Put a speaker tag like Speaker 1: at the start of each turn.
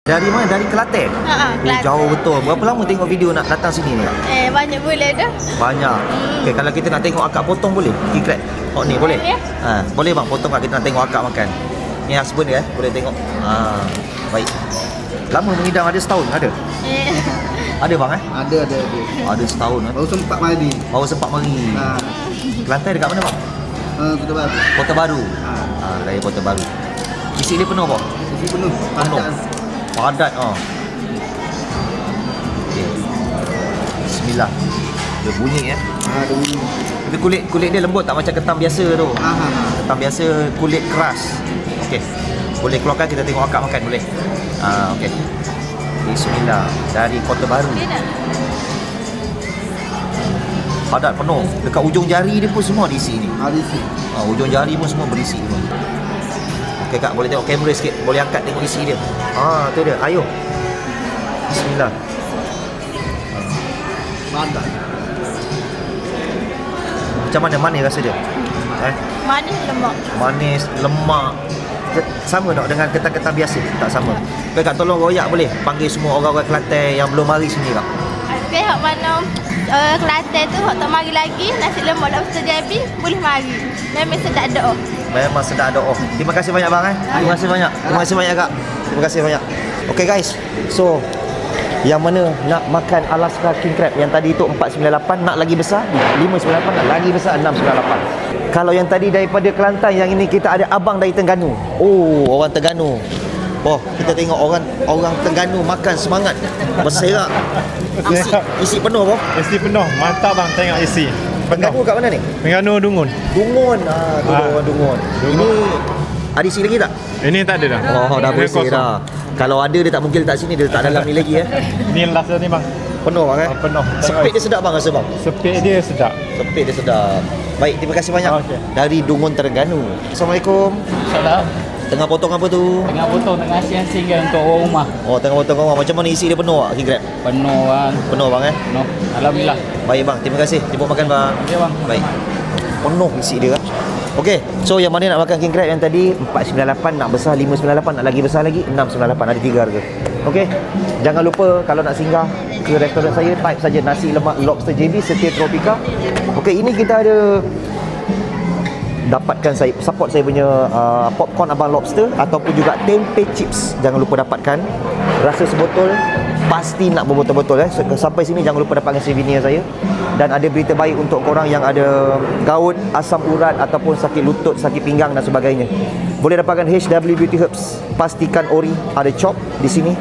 Speaker 1: Dari mana? Dari Kelantan?
Speaker 2: Kelantan.
Speaker 1: Jauh betul. Berapa lama tengok video nak datang sini ni?
Speaker 2: Banyak boleh dah.
Speaker 1: Banyak. Okey, kalau kita nak tengok akak potong boleh? King crab. Oh ni boleh? Boleh bang, potong kat kita nak tengok akak makan. Ni husband dia boleh tengok. Baik. Lama mengidam, ada setahun ada? Ada bang
Speaker 3: Ada.
Speaker 1: Ada setahun
Speaker 3: Baru sempat mari.
Speaker 1: Baru sempat mari. Kelantan dekat mana bang?
Speaker 3: Kota Baru.
Speaker 1: Kota Baru. Dari Kota Baru. Isi dia penuh bang?
Speaker 3: Isi penuh.
Speaker 1: Padat. Okey. Bismillah. Dia bunyi
Speaker 3: Ada bunyi.
Speaker 1: Tapi kulit dia lembut tak macam ketam biasa tu. Ketam biasa kulit keras. Okey. Boleh keluarkan, kita tengok akak makan boleh. Okey. Bismillah. Dari Kota Baru. Padat penuh. Dekat ujung jari dia pun semua diisi ni.
Speaker 3: Diisi.
Speaker 1: Ujung jari pun semua berisi semua. Okey kak, boleh tengok kamera sikit. Boleh angkat tengok isi dia. Tu dia. Ayo. Bismillah.
Speaker 3: Padat.
Speaker 1: Macam mana? Manis rasa dia?
Speaker 2: Manis lemak.
Speaker 1: Manis, lemak. Sama tak dengan ketan-ketan biasa? Tak sama. Okey kak, tolong royak boleh? Panggil semua orang-orang Kelantan yang belum mari sini kak.
Speaker 2: Hak mana Kelantan tu hak tak mari lagi, nasi lemak lobster JB boleh mari. Memang sedap dak.
Speaker 1: Memang sedap dak. Terima kasih banyak bang Terima kasih banyak. Terima kasih banyak kak. Terima kasih banyak. Okey guys. So yang mana nak makan Alaska King Crab yang tadi tu 498, nak lagi besar 598, nak lagi besar 698. Kalau yang tadi daripada Kelantan, yang ini kita ada abang dari Terengganu. Orang Terengganu. Kita tengok orang Terengganu makan semangat, berserak. Isi penuh
Speaker 4: Isi penuh. Mantap bang, tengok isi.
Speaker 1: Terengganu kat mana ni?
Speaker 4: Terengganu Dungun.
Speaker 1: Dungun. Orang Dungun. Ini ada isi lagi tak?
Speaker 4: Ini tak ada dah.
Speaker 1: Dah bersih dah. Kalau ada dia tak mungkin letak sini, dia letak dalam ni lagi
Speaker 4: Ini last ni bang.
Speaker 1: Penuh bang
Speaker 4: Penuh.
Speaker 1: Sepit dia sedap bang rasa bang.
Speaker 4: Sepit dia sedap.
Speaker 1: Sepit dia sedap. Baik, terima kasih banyak. Dari Dungun Terengganu. Assalamualaikum.
Speaker 5: Salam.
Speaker 1: Tengah potong apa tu?
Speaker 5: Tengah potong, tengah siang singgah untuk orang rumah.
Speaker 1: Tengah potong rumah. Macam mana isi dia penuh tak King Crab?
Speaker 5: Penuh bang.
Speaker 1: Penuh bang
Speaker 5: Penuh. Alhamdulillah.
Speaker 1: Baik bang, terima kasih. Jemput makan bang.
Speaker 5: Ya bang.
Speaker 1: Baik. Penuh isi dia. Okey, so yang mana nak makan King Crab yang tadi 498, nak besar 598, nak lagi besar lagi 698, ada 3 harga. Okey. Jangan lupa kalau nak singgah ke restoran saya, type saja nasi lemak lobster JB Setia Tropika. Okey, ini kita ada dapatkan support saya punya popcorn abang lobster ataupun juga tempe chips. Jangan lupa dapatkan. Rasa sebotol, pasti nak berbotol-botol Sampai sini jangan lupa dapatkan souvenir saya. Dan ada berita baik untuk korang yang ada gaut, asam urat ataupun sakit lutut, sakit pinggang dan sebagainya. Boleh dapatkan HW Beauty Herbs. Pastikan ori, ada chop di sini.